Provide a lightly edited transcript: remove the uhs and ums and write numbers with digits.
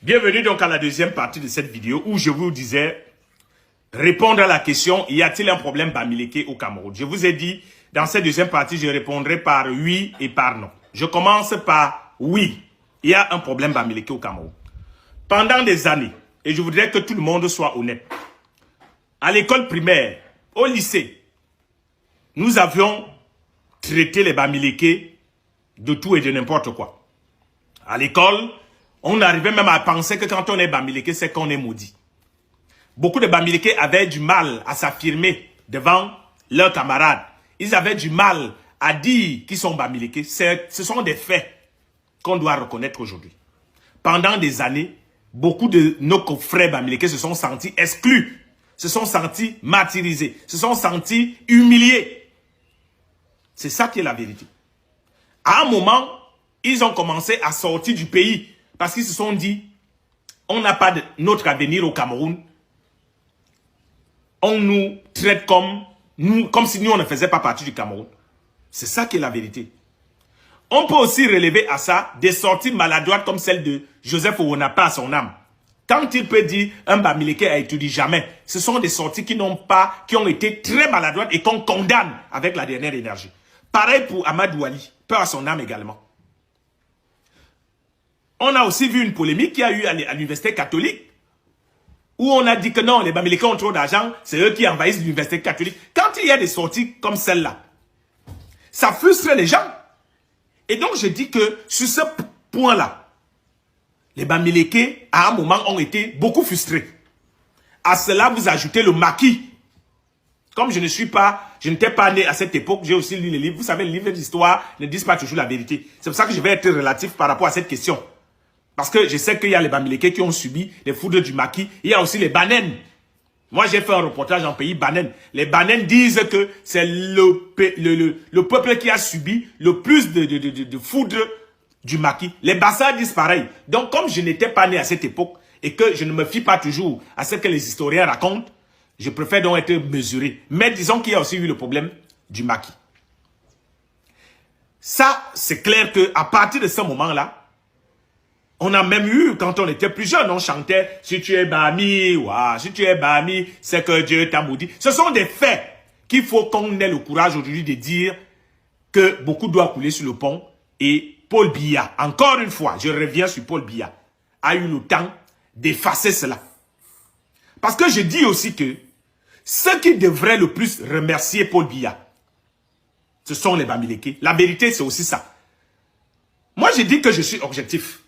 Bienvenue donc à la deuxième partie de cette vidéo où je vous disais répondre à la question y a-t-il un problème Bamileke au Cameroun. Je vous ai dit dans cette deuxième partie je répondrai par oui et par non. Je commence par oui, il y a un problème Bamileke au Cameroun. Pendant des années, et je voudrais que tout le monde soit honnête, à l'école primaire, au lycée, nous avions traité les Bamileke de tout et de n'importe quoi. À l'école, on arrivait même à penser que quand on est Bamileke, c'est qu'on est maudit. Beaucoup de Bamileke avaient du mal à s'affirmer devant leurs camarades. Ils avaient du mal à dire qu'ils sont Bamileke. Ce sont des faits qu'on doit reconnaître aujourd'hui. Pendant des années, beaucoup de nos frères Bamileke se sont sentis exclus, se sont sentis martyrisés, se sont sentis humiliés. C'est ça qui est la vérité. À un moment, ils ont commencé à sortir du pays parce qu'ils se sont dit, on n'a pas de notre avenir au Cameroun. On nous traite comme si nous, on ne faisait pas partie du Cameroun. C'est ça qui est la vérité. On peut aussi relever à ça des sorties maladroites comme celle de Joseph Owonapa à son âme. Quand il peut dire un Bamileke a étudié jamais, ce sont des sorties qui ont été très maladroites et qu'on condamne avec la dernière énergie. Pareil pour Amadou Ali, peur à son âme également. On a aussi vu une polémique qu'il y a eu à l'université catholique où on a dit que non, les Bamileke ont trop d'argent, c'est eux qui envahissent l'université catholique. Quand il y a des sorties comme celle-là, ça frustre les gens. Et donc je dis que sur ce point-là, les Bamileke à un moment ont été beaucoup frustrés. À cela vous ajoutez le maquis. Comme je n'étais pas né à cette époque, j'ai aussi lu les livres. Vous savez, les livres d'histoire ne disent pas toujours la vérité. C'est pour ça que je vais être relatif par rapport à cette question. Parce que je sais qu'il y a les Bamileke qui ont subi les foudres du maquis. Il y a aussi les Banen. Moi, j'ai fait un reportage en pays Banen. Les Banen disent que c'est le peuple qui a subi le plus de foudres du maquis. Les Bassa disent pareil. Donc, comme je n'étais pas né à cette époque et que je ne me fie pas toujours à ce que les historiens racontent, je préfère donc être mesuré. Mais disons qu'il y a aussi eu le problème du maquis. Ça, c'est clair qu'à partir de ce moment-là, on a même eu, quand on était plus jeune, on chantait « Si tu es Bami, ouais, si tu es Bami, c'est que Dieu t'a maudit ». Ce sont des faits qu'il faut qu'on ait le courage aujourd'hui de dire que beaucoup doit couler sur le pont. Et Paul Biya, encore une fois, je reviens sur Paul Biya, a eu le temps d'effacer cela. Parce que je dis aussi que ceux qui devraient le plus remercier Paul Biya, ce sont les Bamileke. La vérité, c'est aussi ça. Moi, je dis que je suis objectif.